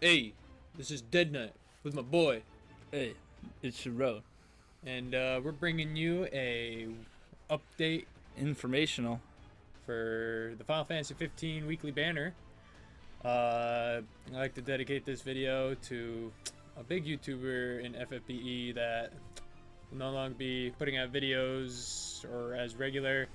Hey, this is Dead Knight with my boy, Hey, it's your road. and we're bringing you a update Informational. for the Final Fantasy 15 weekly banner. I like to dedicate this video to a big YouTuber in FFBE that will no longer be putting out videos or as regular.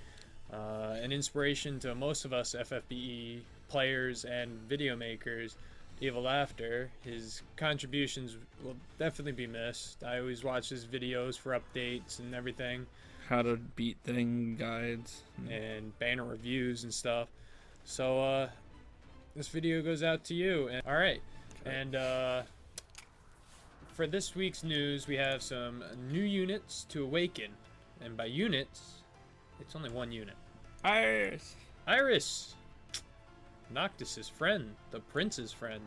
An inspiration to most of us FFBE players and video makers. Evil Laughter. His contributions will definitely be missed. I always watch his videos for updates and everything, How to beat thing guides. and banner reviews and stuff. So this video goes out to you. And all right, and for this week's news, we have some new units to awaken, and by units, it's only one unit. Iris. Iris, Noctis's friend, the prince's friend.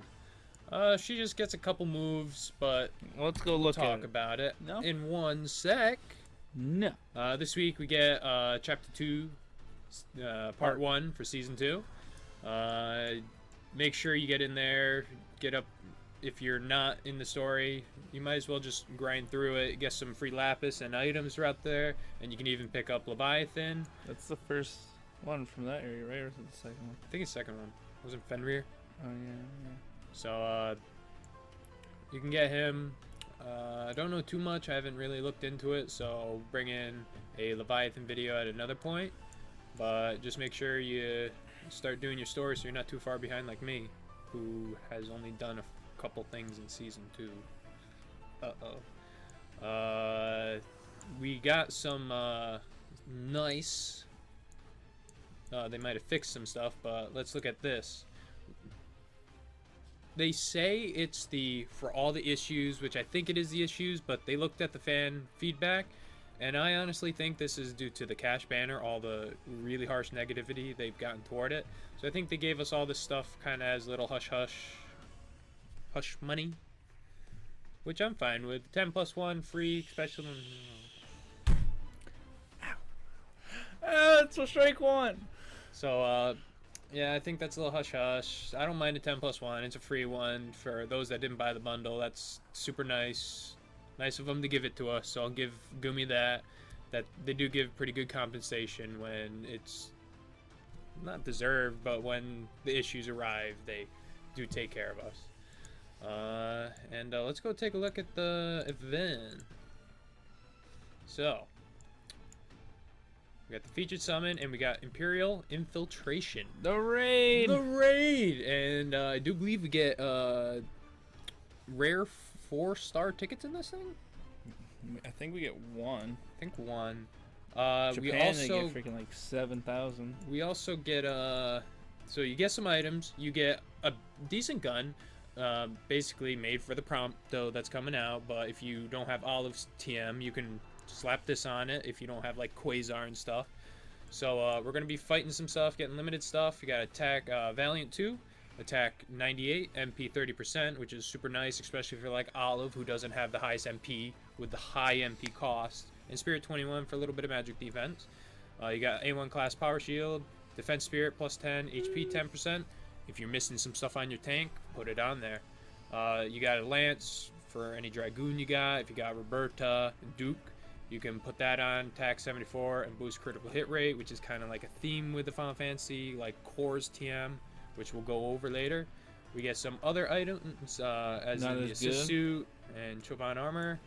She just gets a couple moves, but Let's go we'll look talk at it. about it No. in one sec. No. This week we get Chapter 2, Part 1 for Season 2. Make sure you get in there, get up. If you're not in the story, you might as well just grind through it, get some free lapis and items throughout there, and you can even pick up Leviathan. That's the first one from that area, right? Or is it the second one? I think it's the second one. Wasn't Fenrir? Oh, yeah. So, you can get him. I don't know too much. I haven't really looked into it, so I'll bring in a Leviathan video at another point. But just make sure you start doing your story so you're not too far behind like me, who has only done a couple things in Season 2. We got some nice... they might have fixed some stuff, but let's look at this. They say it's for all the issues, which I think it is the issues, but they looked at the fan feedback, and I honestly think this is due to the cash banner, all the really harsh negativity they've gotten toward it. So I think they gave us all this stuff kind of as little hush money, which I'm fine with. 10 plus 1 free special. It's a strike one. So yeah, I think that's a little hush. I don't mind a 10 plus 1. It's a free one for those that didn't buy the bundle. That's super nice. Nice of them to give it to us, so I'll give Gumi that. That they do give pretty good compensation when it's not deserved, but when the issues arrive, they do take care of us. And let's go take a look at the event. So, we got the featured summon, and we got Imperial Infiltration. The raid. The raid! And I do believe we get rare 4-star tickets in this thing? I think we get one. I think one. Japan, we they also get freaking like 7,000. we also get so you get some items, you get a decent gun, basically made for the Prompto that's coming out, but if you don't have Olive's TM, you can slap this on it if you don't have like Quasar and stuff. So we're gonna be fighting some stuff, getting limited stuff. You got attack Valiant 2, attack 98, MP 30%, which is super nice, especially if you're like Olive, who doesn't have the highest MP with the high MP cost. And Spirit 21 for a little bit of magic defense. You got A1 class power shield, defense spirit plus 10, HP 10%. If you're missing some stuff on your tank, put it on there. You got a lance for any dragoon you got. If you got Roberta and Duke, you can put that on, attack 74 and boost critical hit rate, which is kind of like a theme with the Final Fantasy, like Core's TM, which we'll go over later. We get some other items, as in the assist suit and Chovan armor.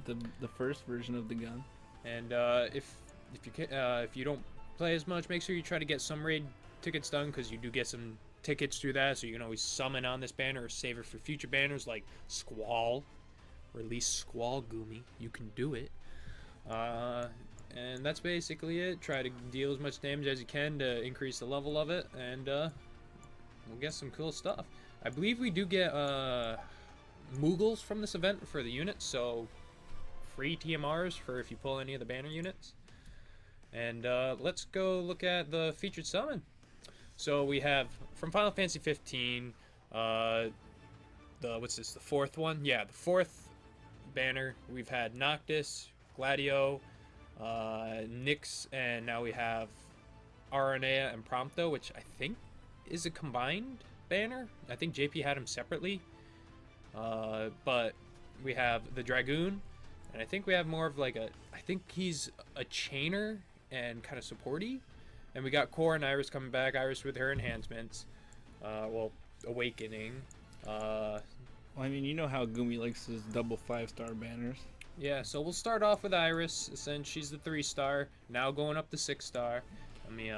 The first version of the gun. And if you don't play as much, make sure you try to get some raid tickets done, because you do get some tickets through that, so you can always summon on this banner or save it for future banners like Squall. Release Squall, Gumi. You can do it. And that's basically it. Try to deal as much damage as you can to increase the level of it, and we'll get some cool stuff. I believe we do get Moogles from this event for the units, so free TMRs for if you pull any of the banner units. And let's go look at the featured summon. So we have from Final Fantasy 15, what's this, the fourth one? Yeah, the fourth banner. We've had Noctis, Gladio, Nyx, and now we have Aranea and Prompto, which I think is a combined banner. I think JP had him separately. But we have the Dragoon, and I think we have more of like I think he's a chainer and kind of supporty. And we got Core and Iris coming back. Iris with her enhancements. Well, Awakening. Well, I mean, you know how Gumi likes his double 5-star banners. Yeah, so we'll start off with Iris, since she's the 3-star. Now going up to 6-star. Let me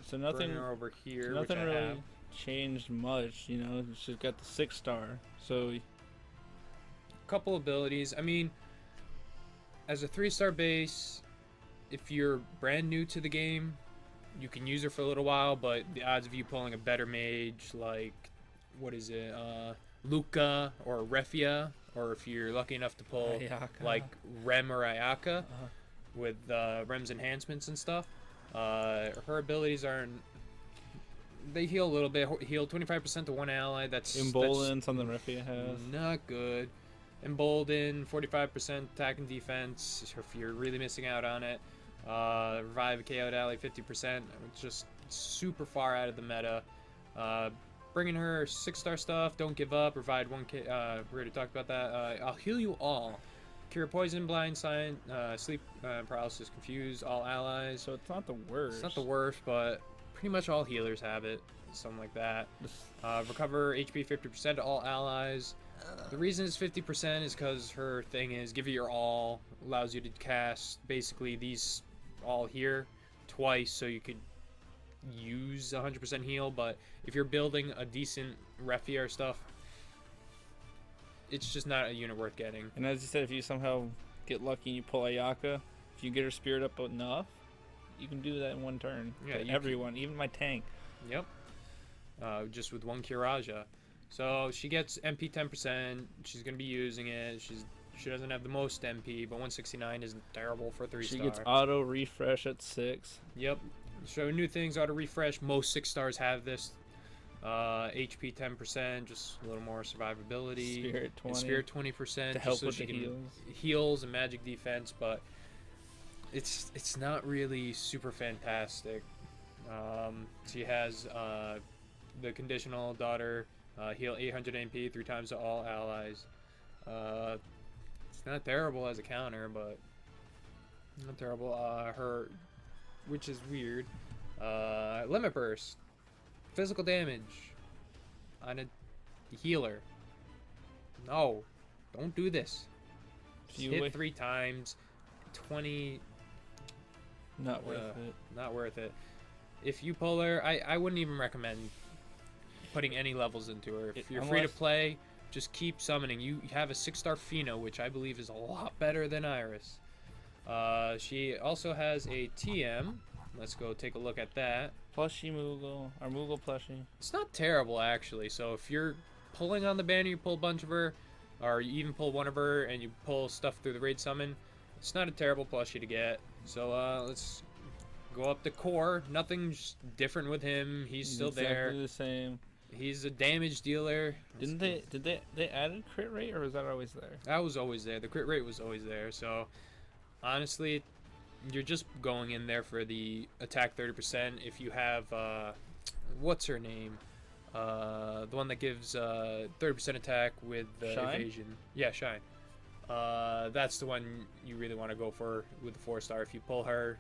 So nothing, bring her over here. so nothing which I really have. changed much. You know, she's got the 6-star. So Couple abilities. I mean, as a 3-star base, if you're brand new to the game, you can use her for a little while, but the odds of you pulling a better mage like, what is it, Luca or Refia, or if you're lucky enough to pull Ayaka. like Rem or Ayaka with Rem's enhancements and stuff, her abilities aren't. They heal a little bit. Heal 25% to one ally. That's Embolden, something Refia has. not good. Embolden, 45% attack and defense if you're really missing out on it. Revive a KO'd ally, 50%. It's just super far out of the meta. Bringing her 6-star stuff. Don't give up. Provide 1k. We already talked about that. I'll heal you all. Cure poison, blind sign, sleep paralysis, confuse all allies. So it's not the worst. It's not the worst, but pretty much all healers have it. Something like that. Recover HP 50% to all allies. The reason it's 50% is because her thing is give it your all, allows you to cast basically these all here twice, so you could use 100% heal. But if you're building a decent Refia or stuff, it's just not a unit worth getting. And as you said, if you somehow get lucky and you pull Ayaka, if you get her spirit up enough, you can do that in one turn. Yeah, To you everyone, even my tank. Yep. Just with one Kiraja. So she gets MP 10%. She's gonna be using it. She doesn't have the most MP, but 169 isn't terrible for a 3-star. She gets auto refresh at 6. Yep. So new things, auto refresh. Most 6-stars have this. HP 10%, just a little more survivability. Spirit 20. And Spirit 20% To help so with she the can heals. heals and magic defense, but it's not really super fantastic. She has the conditional daughter, heal 800 MP 3 times to all allies. It's not terrible as a counter, but not terrible. Her, which is weird, limit burst, physical damage on a healer. No, don't do this. Just hit 3 times, 20. Not worth it. Not worth it. If you pull her, I wouldn't even recommend putting any levels into her. If you're free to play, just keep summoning. You have a 6-star Pheno, which I believe is a lot better than Iris. She also has a TM. Let's go take a look at that. Plushie Moogle, or Moogle plushie. It's not terrible, actually. So if you're pulling on the banner, you pull a bunch of her, or you even pull one of her, and you pull stuff through the raid summon, it's not a terrible plushie to get. So let's go up to Core. Nothing's different with him. He's still exactly there. The same. He's a damage dealer. Did they added crit rate, or was that always there? That was always there. The crit rate was always there. So honestly, you're just going in there for the attack 30%. If you have what's her name? The one that gives 30% attack with evasion. Yeah, Shine. That's the one you really want to go for with the 4-star. If you pull her,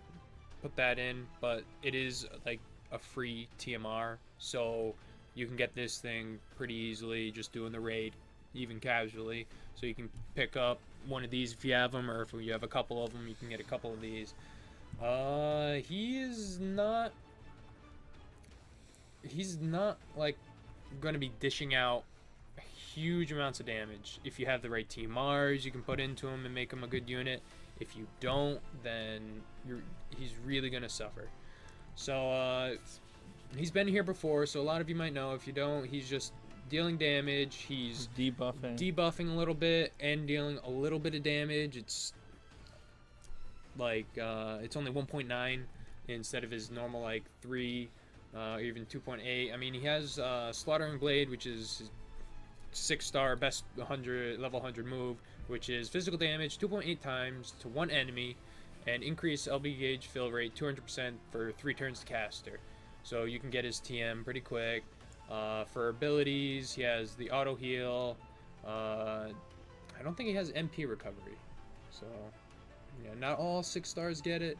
put that in. But it is like a free TMR, so you can get this thing pretty easily just doing the raid, even casually. So you can pick up one of these if you have them, or if you have a couple of them, you can get a couple of these. He's not like going to be dishing out huge amounts of damage. If you have the right TMRs, you can put into him and make him a good unit. If you don't, then he's really going to suffer. So he's been here before, so a lot of you might know. If you don't, he's just dealing damage. He's debuffing a little bit and dealing a little bit of damage. It's like it's only 1.9 instead of his normal like 3 or even 2.8. I mean, he has Slaughtering Blade, which is his 6-star best level 100 move, which is physical damage 2.8 times to one enemy and increase LB gauge fill rate 200% for 3 turns to caster. So you can get his TM pretty quick. For abilities, he has the auto heal. I don't think he has MP recovery. So, yeah, not all 6 stars get it.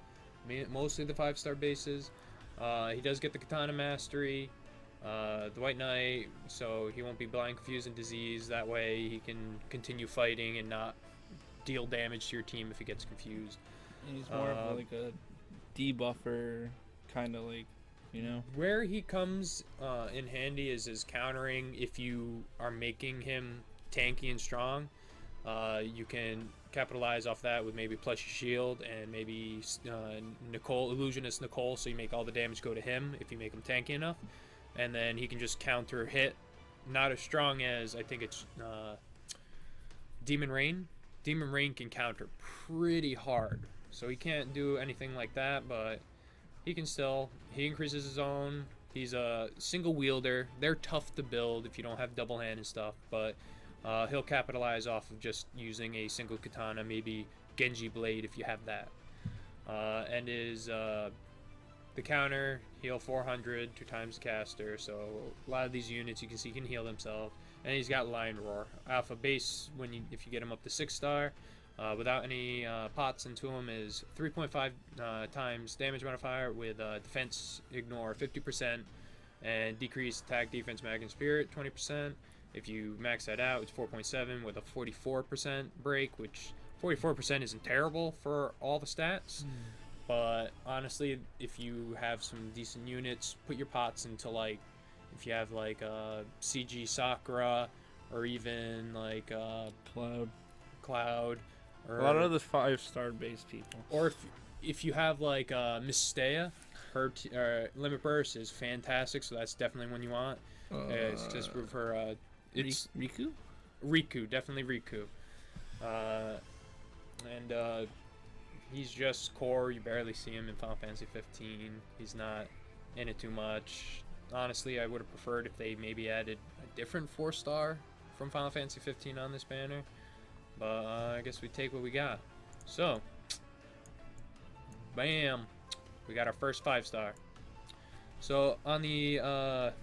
Mostly the 5-star bases. He does get the Katana Mastery, the White Knight, so he won't be blind, confused, and diseased. That way he can continue fighting and not deal damage to your team if he gets confused. And he's more of like a debuffer, kind of like, you know? Where he comes in handy is his countering. If you are making him tanky and strong, you can capitalize off that with maybe Plushy Shield and maybe Illusionist Nicole, so you make all the damage go to him if you make him tanky enough. And then he can just counter hit. Not as strong as, I think it's Demon Rain. Demon Rain can counter pretty hard. So he can't do anything like that, but he can still. He increases his own. He's a single wielder. They're tough to build if you don't have double hand and stuff, but he'll capitalize off of just using a single katana, maybe Genji Blade if you have that. And is the counter, heal 400, 2 times the caster, so a lot of these units you can see can heal themselves. And he's got Lion Roar. Alpha base, if you get him up to 6-star, without any pots into him, is 3.5 times damage modifier with defense ignore 50% and decrease attack, defense, mag, and spirit 20%. If you max that out, it's 4.7 with a 44% break, which 44% isn't terrible for all the stats. But honestly, if you have some decent units, put your pots into, like, if you have like CG Sakura or even like Cloud, or a lot of the 5-star base people. Or if you have like Mistea, her limit burst is fantastic, so that's definitely one you want. It's just for it's Riku, definitely Riku. And he's just core. You barely see him in Final Fantasy 15. He's not in it too much. Honestly, I would have preferred if they maybe added a different 4-star from Final Fantasy 15 on this banner. But I guess we take what we got. So, bam, we got our first 5-star. So on the app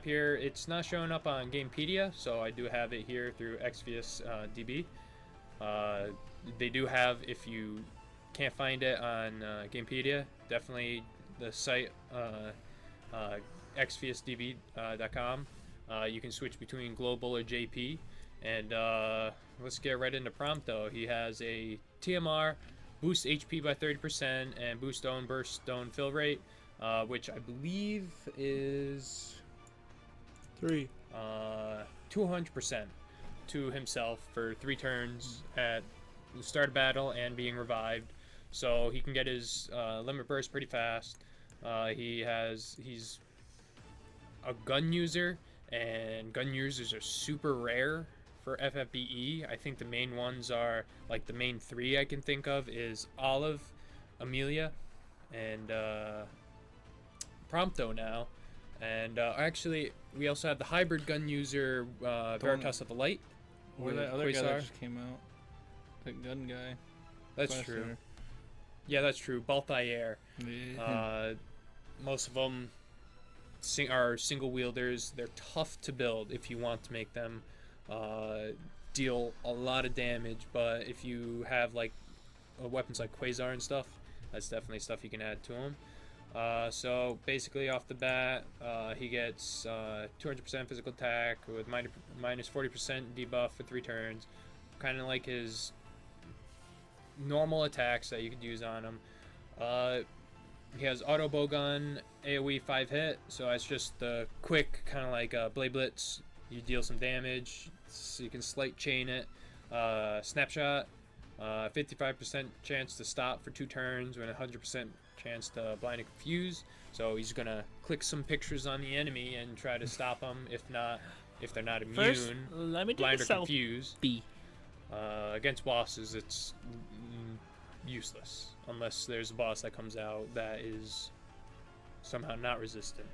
here, it's not showing up on Gamepedia, so I do have it here through Exvius DB. They do have, if you can't find it on Gamepedia, definitely the site xvsdb.com. You can switch between global or JP. And let's get right into Prompto. He has a TMR, boost HP by 30%, and boost stone, burst stone fill rate, which I believe is 200% to himself for 3 turns at the start of battle and being revived. So he can get his limit burst pretty fast. He's a gun user, and gun users are super rare for FFBE. I think the main ones are, like, the main 3 I can think of is Olive, Amelia, and Prompto now. And actually, we also have the hybrid gun user, Veritas of the Light. Or that other guy that just came out. That gun guy. That's true. Yeah, that's true. Balthayer. Yeah. Most of them are single wielders. They're tough to build if you want to make them deal a lot of damage. But if you have like weapons like Quasar and stuff, that's definitely stuff you can add to them. So basically, off the bat, he gets 200% physical attack with minus 40% debuff for 3 turns, kind of like his normal attacks that you could use on him. He has auto bowgun, AoE 5 hit, so that's just the quick kind of like Blade Blitz. You deal some damage, so you can slight chain it. Snapshot, 55% chance to stop for 2 turns, with 100% chance to blind and confuse. So he's gonna click some pictures on the enemy and try to stop them. If they're not immune, First, let me blind or confuse. B. Against bosses, it's useless unless there's a boss that comes out that is somehow not resistant.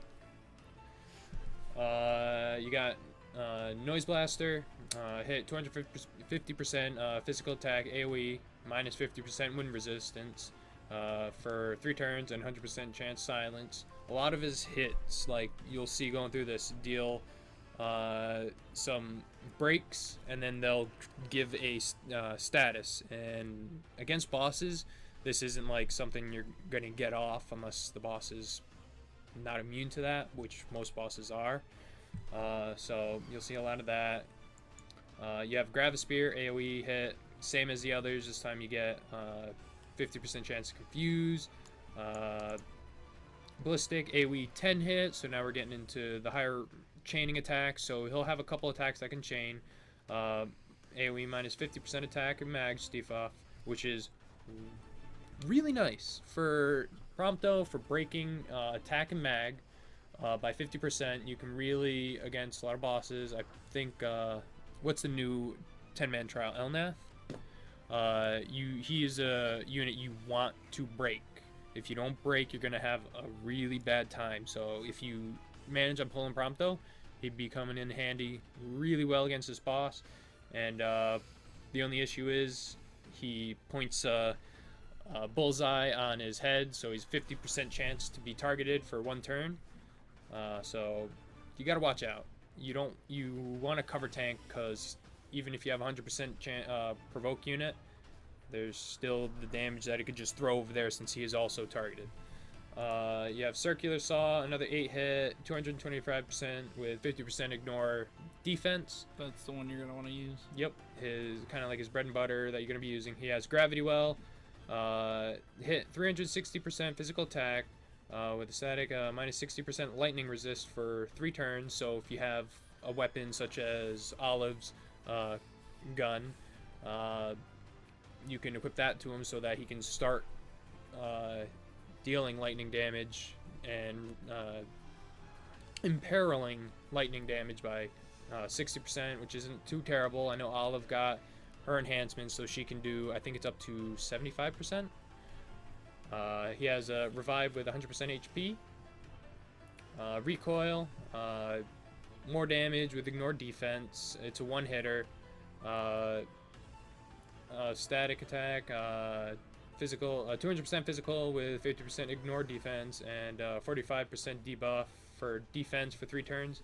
You got Noise Blaster, hit 250% physical attack, AoE, minus 50% wind resistance for 3 turns, and 100% chance silence. a lot of his hits, like you'll see going through this, deal some breaks, and then they'll give a status. And against bosses, this isn't like something you're going to get off unless the boss is not immune to that, which most bosses are. So you'll see a lot of that. You have Gravispear, AoE hit, same as the others. This time you get 50% chance to confuse. Ballistic, AoE 10 hit, so now we're getting into the higher chaining attacks. So he'll have a couple attacks that can chain. AoE minus 50% attack and mag debuff, which is really nice for Prompto for breaking attack and mag by 50%. You can really, against a lot of bosses, I think, what's the new 10-man trial? Elnath? He is a unit you want to break. If you don't break, you're going to have a really bad time. So if you manage on pulling Prompto, he'd be coming in handy really well against this boss. And the only issue is he points bullseye on his head, so he's 50% chance to be targeted for one turn. So you got to watch out. You want to cover tank, because even if you have 100% provoke unit, there's still the damage that it could just throw over there since he is also targeted. You have Circular Saw, another 8 hit, 225% with 50% ignore defense. That's the one you're going to want to use? Yep, his kind of like his bread and butter that you're going to be using. He has Gravity Well, hit 360% physical attack with a static minus 60% lightning resist for 3 turns. So if you have a weapon such as Olive's gun, you can equip that to him so that he can start dealing lightning damage and imperiling lightning damage by 60%, which isn't too terrible. I know Olive got her enhancements, so she can do, I think it's up to 75%. He has a revive with 100% HP. Recoil, more damage with ignored defense. It's a one-hitter. Static attack, physical, 200% physical with 50% ignored defense, and 45% debuff for defense for 3 turns.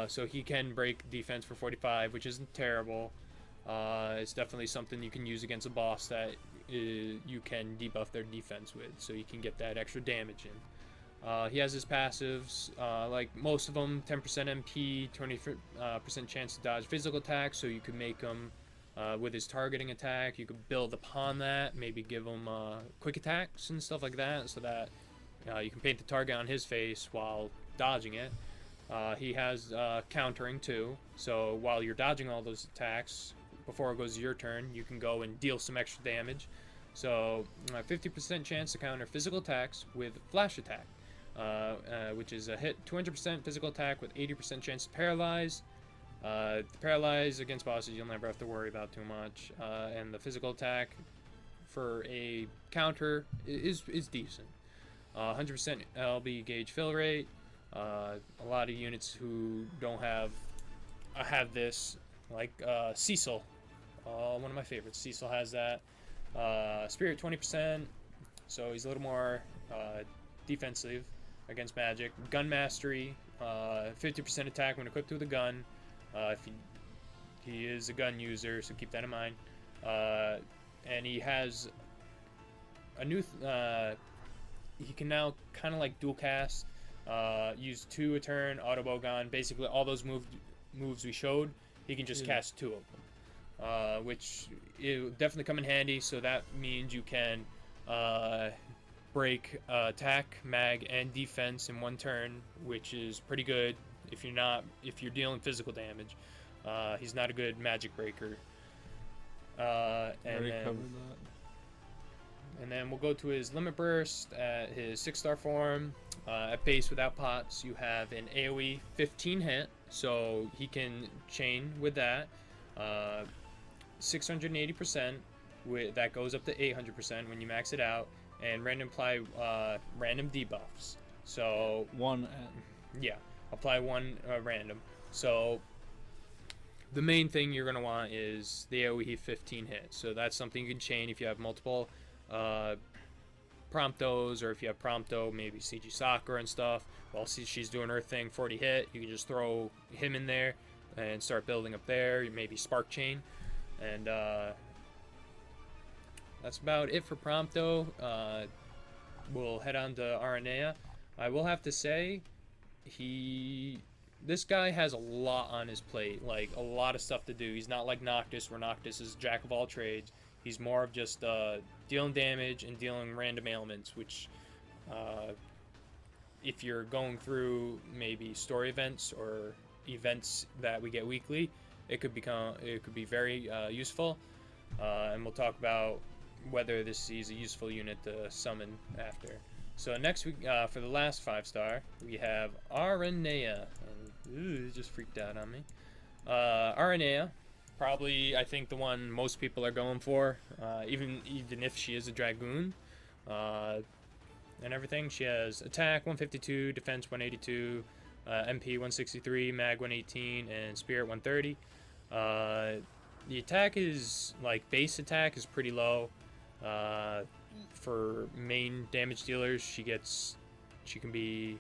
So he can break defense for 45, which isn't terrible. It's definitely something you can use against a boss that you can debuff their defense with, so you can get that extra damage in. He has his passives, like most of them, 10% MP, 20% chance to dodge physical attacks, so you could make them with his targeting attack. You could build upon that, maybe give him quick attacks and stuff like that, so that you can paint the target on his face while dodging it. He has countering too, so while you're dodging all those attacks, before it goes to your turn, you can go and deal some extra damage. So 50% chance to counter physical attacks with flash attack, which is a hit 200% physical attack with 80% chance to paralyze. Paralyze against bosses you'll never have to worry about too much, and the physical attack for a counter is decent. 100% LB gauge fill rate. A lot of units who don't have this, like Cecil, one of my favorites. Cecil has that. Spirit 20%, so he's a little more defensive against magic. Gun mastery, 50% attack when equipped with a gun. If he is a gun user, so keep that in mind. And he has a new he can now kind of like dual cast, use 2 a turn, auto bowgun, basically all those moves we showed, he can just cast 2 of them, which will definitely come in handy. So that means you can break attack, mag, and defense in 1 turn, which is pretty good if you're dealing physical damage. He's not a good magic breaker. And then we'll go to his Limit Burst at his 6-star form. At base without pots, you have an AoE 15 hit, so he can chain with that. 680%, that goes up to 800% when you max it out, and apply random debuffs. So apply 1 random. So the main thing you're going to want is the AoE 15 hit. So that's something you can chain if you have multiple Promptos, or if you have Prompto, maybe CG Soccer and stuff. While she's doing her thing, 40 hit, you can just throw him in there and start building up there. Maybe Spark Chain, and that's about it for Prompto. We'll head on to Aranea. I will have to say, this guy has a lot on his plate, like a lot of stuff to do. He's not like Noctis, where Noctis is jack of all trades. He's more of just dealing damage and dealing random ailments, which if you're going through maybe story events or events that we get weekly, it could be very useful. And we'll talk about whether this is a useful unit to summon after. So next week, for the last 5-star, we have Aranea. And, it just freaked out on me. Aranea, probably I think the one most people are going for, even if she is a Dragoon, and everything. She has attack 152, defense 182, MP 163, mag 118, and spirit 130. The attack is like base attack is pretty low. For main damage dealers, she can be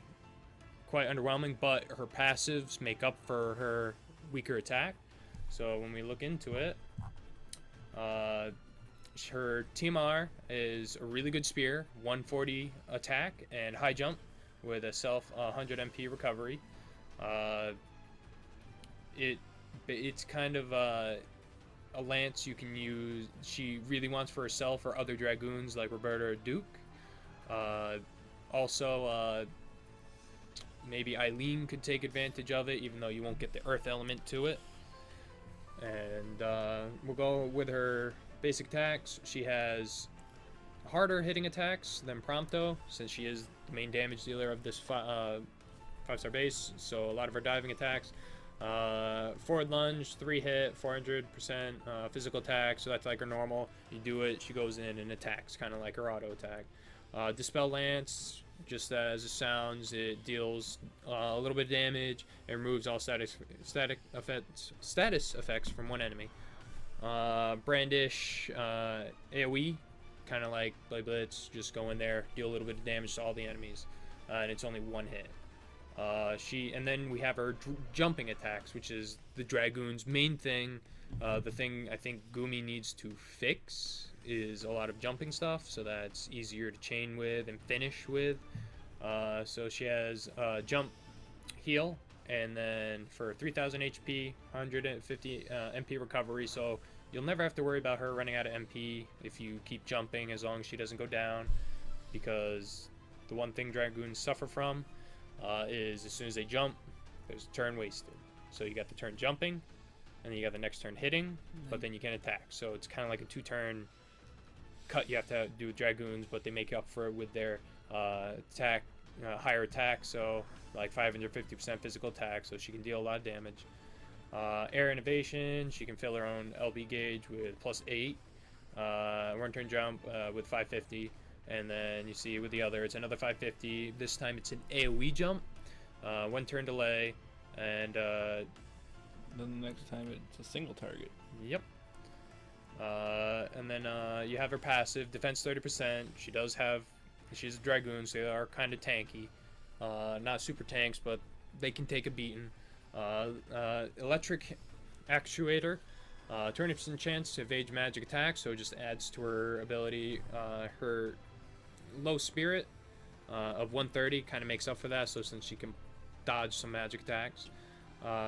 quite underwhelming, but her passives make up for her weaker attack. So when we look into it, her TMR is a really good spear, 140 attack and high jump with a self 100 MP recovery. It's kind of a lance you can use. She really wants for herself or other Dragoons like Roberta or Duke. Also, maybe Eileen could take advantage of it, even though you won't get the earth element to it. And we'll go with her basic attacks. She has harder hitting attacks than Prompto, since she is the main damage dealer of this 5-star base, so a lot of her diving attacks. Forward lunge, 3 hit, 400% physical attack, so that's like her normal. You do it, she goes in and attacks, kind of like her auto attack. Dispel Lance, just as it sounds, it deals a little bit of damage and removes all status effects from one enemy. Brandish, AoE, kind of like Blade Blitz, just go in there, deal a little bit of damage to all the enemies, and it's only 1 hit. And then we have her jumping attacks, which is the Dragoon's main thing. The thing I think Gumi needs to fix is a lot of jumping stuff, so that's easier to chain with and finish with. So she has jump, heal, and then for 3000 HP, 150 MP recovery, so you'll never have to worry about her running out of MP if you keep jumping, as long as she doesn't go down, because the one thing Dragoons suffer from is as soon as they jump, there's a turn wasted. So you got the turn jumping, and then you got the next turn hitting, but then you can attack. So it's kind of like a 2-turn cut you have to do with Dragoons, but they make up for it with their attack, higher attack, so like 550% physical attack, so she can deal a lot of damage. Air Innovation, she can fill her own LB gauge with +8. One turn jump with 550. And then you see with the other, it's another 550. This time it's an AoE jump, 1 turn delay, and then the next time it's a single target. Yep. And then you have her passive, defense 30%. She's a Dragoon, so they are kind of tanky. Not super tanks, but they can take a beating. Electric Actuator, 20% chance to evade magic attacks, so it just adds to her ability. Her low spirit of 130 kind of makes up for that, so since she can dodge some magic attacks.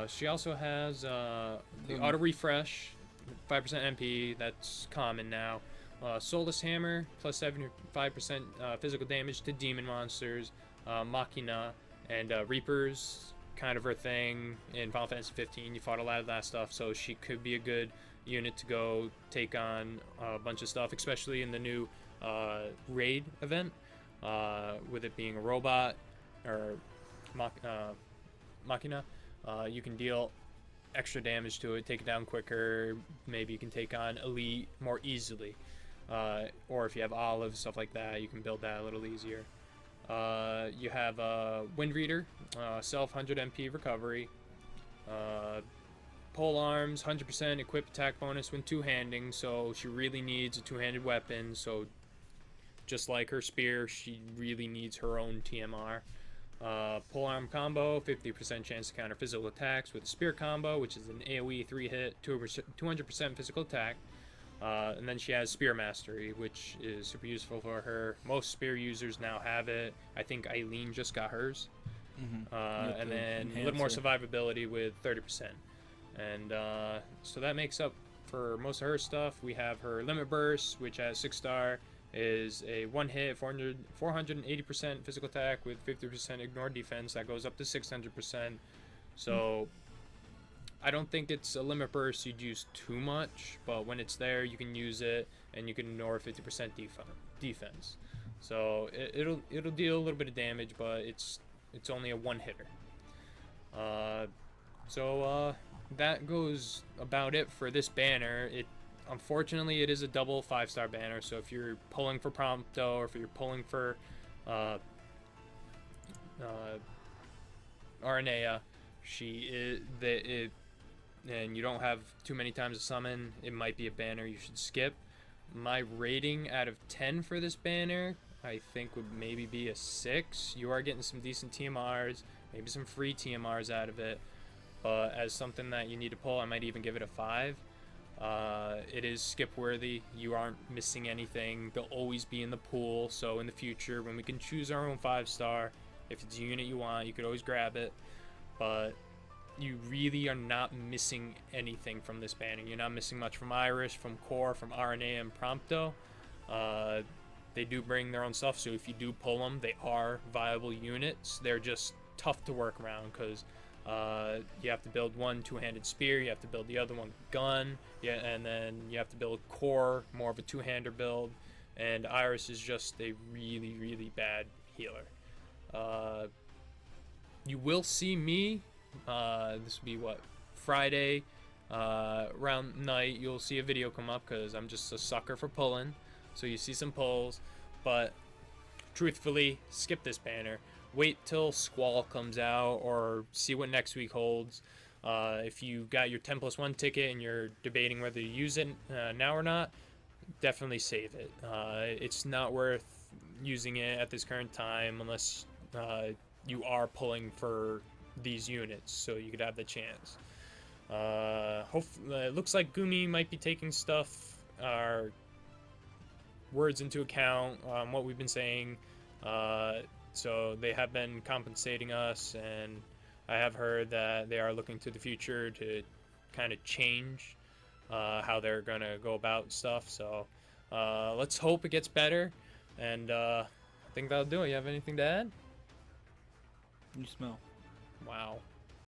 She also has the auto refresh, 5% MP, that's common now. Soulless Hammer, plus 75% physical damage to demon monsters. Machina and Reapers, kind of her thing. In Final Fantasy 15, you fought a lot of that stuff, so she could be a good unit to go take on a bunch of stuff, especially in the new raid event, with it being a robot or Machina. You can deal extra damage to it, take it down quicker. Maybe you can take on Elite more easily, or if you have Olive, stuff like that, you can build that a little easier. You have Wind Reader, self 100 MP recovery, pole arms, 100% equip attack bonus when two-handing, so she really needs a two-handed weapon, so just like her spear, she really needs her own TMR. Pull arm combo, 50% chance to counter physical attacks with a spear combo, which is an AoE 3-hit, 200% physical attack. And then she has Spear Mastery, which is super useful for her. Most Spear users now have it. I think Eileen just got hers. And then a little more survivability with 30%. And so that makes up for most of her stuff. We have her Limit Burst, which has 6-star, is a 1-hit, 480% physical attack with 50% ignore defense. That goes up to 600%. So I don't think it's a Limit Burst you'd use too much, but when it's there, you can use it, and you can ignore 50% defense. So it'll deal a little bit of damage, but it's only a one-hitter. So that goes about it for this banner. Unfortunately, it is a double 5-star banner, so if you're pulling for Prompto, or if you're pulling for Aranea, and you don't have too many times to summon, it might be a banner you should skip. My rating out of 10 for this banner, I think, would maybe be a 6. You are getting some decent TMRs, maybe some free TMRs out of it, but as something that you need to pull, I might even give it a 5. It is skip worthy. You aren't missing anything. They'll always be in the pool, so in the future when we can choose our own 5-star, if it's a unit you want, you could always grab it. But you really are not missing anything from this banner. You're not missing much from Irish, from Core, from Aranea, and Prompto. They do bring their own stuff, so if you do pull them, they are viable units. They're just tough to work around because you have to build one 2-handed spear, you have to build the other one gun, and then you have to build Core, more of a 2-hander build, and Iris is just a really, really bad healer. You will see me, this will be what, Friday, around night, you'll see a video come up because I'm just a sucker for pulling, so you see some pulls, but truthfully, skip this banner. Wait till Squall comes out, or see what next week holds. If you got your 10+1 ticket and you're debating whether to use it now or not, definitely save it. It's not worth using it at this current time unless you are pulling for these units, so you could have the chance. It looks like Gumi might be taking our words into account on what we've been saying. So they have been compensating us, and I have heard that they are looking to the future to kind of change how they're going to go about stuff. So let's hope it gets better, and I think that'll do it. You have anything to add? You smell. Wow.